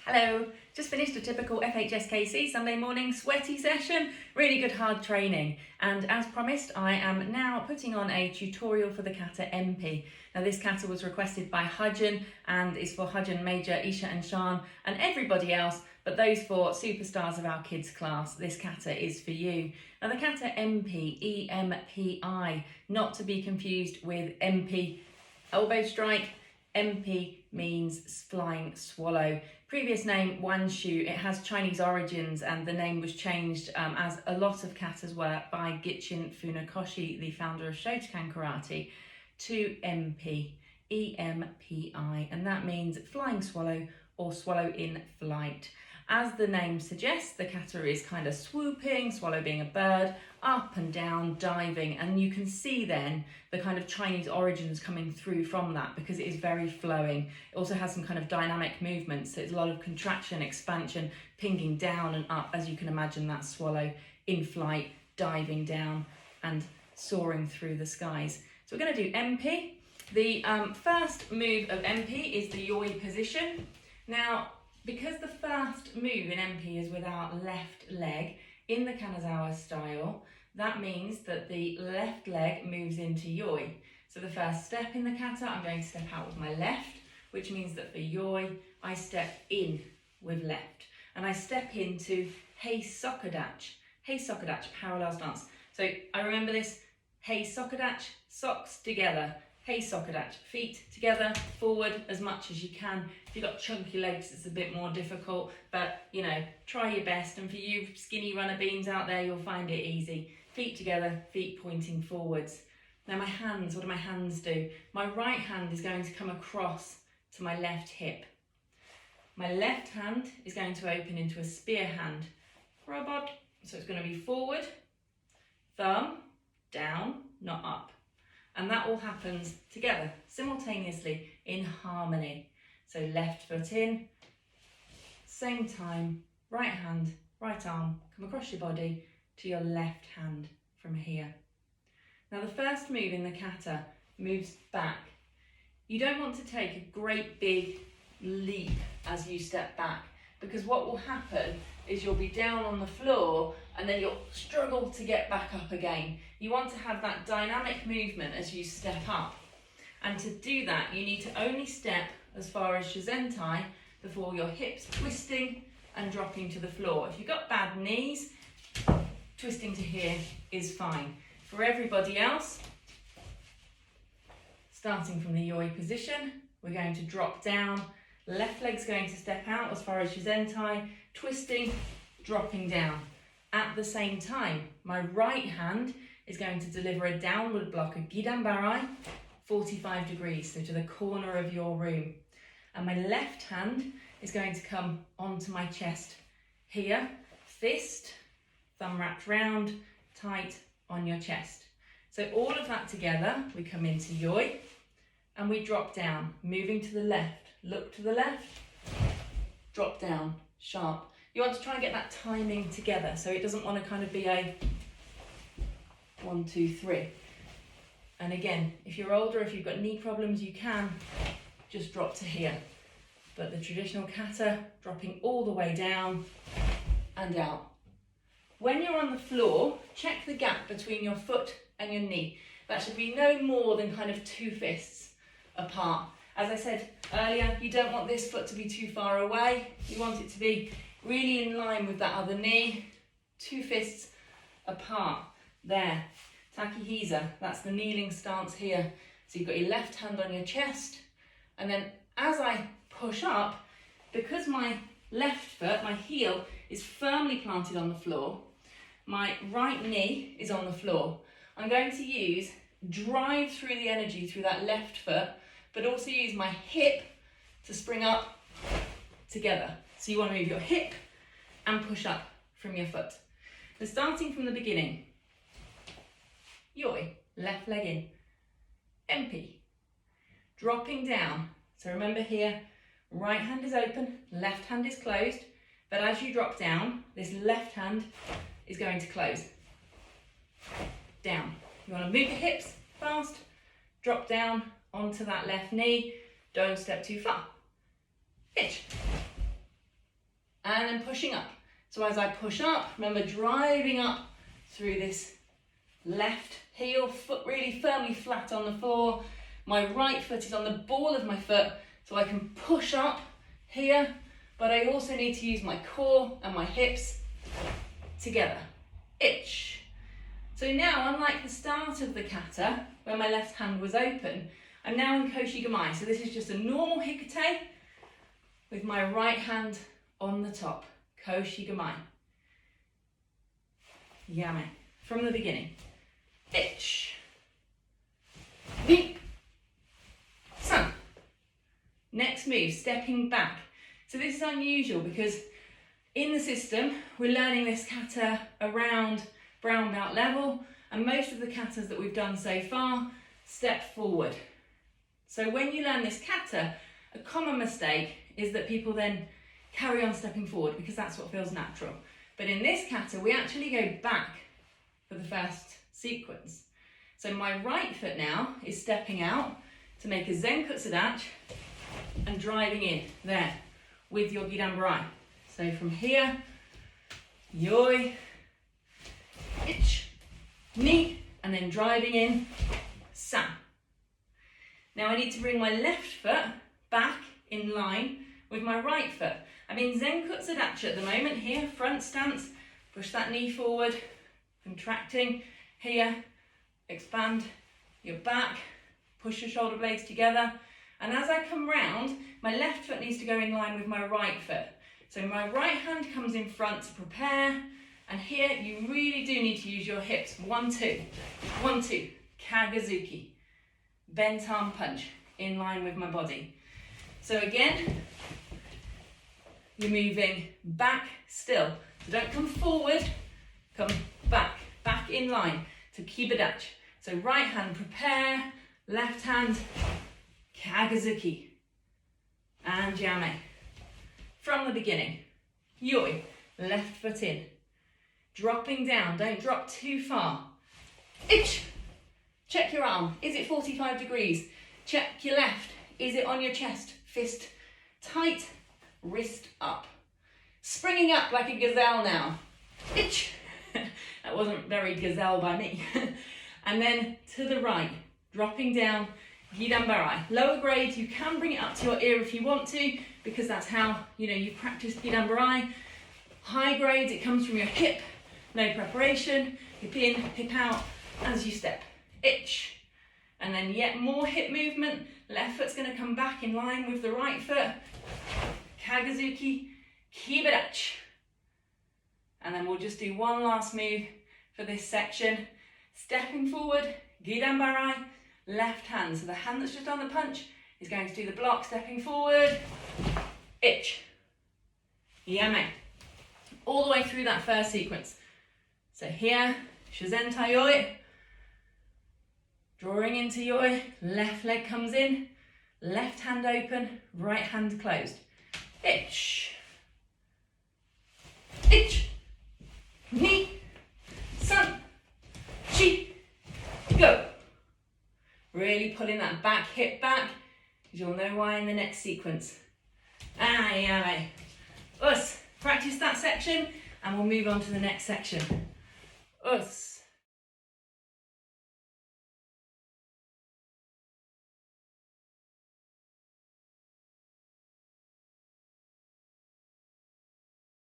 Hello, just finished a typical FHSKC Sunday morning sweaty session, really good hard training, and as promised I am now putting on a tutorial for the Kata Empi. Now this kata was requested by Hudgeon and is for Hudgeon, Major, Isha and Shan and everybody else, but those four superstars of our kids class, this kata is for you. Now the Kata Empi, E-M-P-I, not to be confused with Empi, elbow strike. Empi means flying swallow. Previous name Wanshu, it has Chinese origins and the name was changed as a lot of katas were by Gichin Funakoshi, the founder of Shotokan Karate, to Empi, E-M-P-I, and that means flying swallow or swallow in flight. As the name suggests, the kata is kind of swooping, swallow being a bird, up and down, diving, and you can see then the kind of Chinese origins coming through from that because it is very flowing. It also has some kind of dynamic movements, so it's a lot of contraction, expansion, pinging down and up, as you can imagine that swallow in flight, diving down and soaring through the skies. So we're going to do Empi. The first move of Empi is the yoi position. Now, because the first move in Empi is with our left leg, in the Kanazawa style, that means that the left leg moves into yoi. So the first step in the kata, I'm going to step out with my left, which means that for yoi, I step in with left. And I step into hei sokodachi. Hei sokodachi, parallel stance. So I remember this, hei sokodachi, socks together. Hei sokodachi, feet together, forward as much as you can. If you've got chunky legs, it's a bit more difficult, but you know, try your best. And for you skinny runner beans out there, you'll find it easy. Feet together, feet pointing forwards. Now my hands, what do my hands do? My right hand is going to come across to my left hip. My left hand is going to open into a spear hand. Robot. So it's going to be forward, thumb, down, not up. And that all happens together, simultaneously, in harmony. So left foot in, same time, right hand, right arm, come across your body to your left hand from here. Now the first move in the kata moves back. You don't want to take a great big leap as you step back, because what will happen is you'll be down on the floor and then you'll struggle to get back up again. You want to have that dynamic movement as you step up. And to do that, you need to only step as far as shizentai before your hips twisting and dropping to the floor. If you've got bad knees, twisting to here is fine. For everybody else, starting from the yoi position, we're going to drop down. Left leg's going to step out as far as shizentai, twisting, dropping down. At the same time, my right hand is going to deliver a downward block, a gidan barai, 45 degrees, so to the corner of your room. And my left hand is going to come onto my chest here, fist, thumb wrapped round, tight on your chest. So all of that together, we come into yoi and we drop down, moving to the left. Look to the left, drop down, sharp. You want to try and get that timing together, so it doesn't want to kind of be a 1, 2, 3. And again, if you're older, if you've got knee problems, you can just drop to here. But the traditional kata, dropping all the way down and out. When you're on the floor, check the gap between your foot and your knee. That should be no more than kind of 2 fists apart. As I said earlier, you don't want this foot to be too far away. You want it to be really in line with that other knee. 2 fists apart. There. Takihiza, that's the kneeling stance here. So you've got your left hand on your chest. And then as I push up, because my left foot, my heel, is firmly planted on the floor, my right knee is on the floor. I'm going to use, drive through the energy through that left foot, but also use my hip to spring up together. So you want to move your hip and push up from your foot. So starting from the beginning, yoi, left leg in, empi, dropping down. So remember here, right hand is open, left hand is closed, but as you drop down, this left hand is going to close. Down. You want to move the hips fast, drop down onto that left knee, don't step too far. Hitch. and then pushing up. So as I push up, remember driving up through this left heel, foot really firmly flat on the floor. My right foot is on the ball of my foot, so I can push up here, but I also need to use my core and my hips together. Itch. So now, unlike the start of the kata, where my left hand was open, I'm now in Koshi-gamai. So this is just a normal hikate with my right hand on the top. Koshi-gamai. Yame. From the beginning. Itch. Ni. San. Next move, stepping back. So this is unusual because in the system, we're learning this kata around brown belt level, and most of the katas that we've done so far step forward. So when you learn this kata, a common mistake is that people then carry on stepping forward because that's what feels natural. But in this kata, we actually go back for the first sequence. So my right foot now is stepping out to make a Zenkutsu dachi and driving in there with your Gidan-barai. So from here, yoi, ich, ni, and then driving in, san. Now I need to bring my left foot back in line with my right foot. I'm in Zenkutsu dachi at the moment here, front stance, push that knee forward, contracting, here, expand your back, push your shoulder blades together, and as I come round, my left foot needs to go in line with my right foot. So my right hand comes in front to prepare, and here you really do need to use your hips. 1, 2, 1, 2, Kagazuki, bent arm punch, in line with my body. So again, you're moving back still. So don't come forward, come back, back in line to Kiba-dachi. So right hand prepare, left hand Kagazuki, and Yame. From the beginning, yoi, left foot in, dropping down, don't drop too far. Ich, check your arm, is it 45 degrees? Check your left, is it on your chest? Fist tight, wrist up. Springing up like a gazelle now. Ich, that wasn't very gazelle by me. And then to the right, dropping down, Gidan-barai. Lower grade, you can bring it up to your ear if you want to, because that's how, you practice Gidan-barai. High grades, it comes from your hip, no preparation, hip in, hip out, as you step. Ich. And then yet more hip movement, left foot's gonna come back in line with the right foot. Kagazuki, Kiba-dachi. And then we'll just do one last move for this section. Stepping forward, Gidan-barai, left hand. So the hand that's just done the punch is going to do the block, stepping forward, ich, yame. All the way through that first sequence. So here, Shizentai yoi, drawing into yoi, left leg comes in, left hand open, right hand closed. Ich, ich, ni, san, chi, go. Really pulling that back hip back, because you'll know why in the next sequence. Yame. Us. Practice that section, and we'll move on to the next section. Us.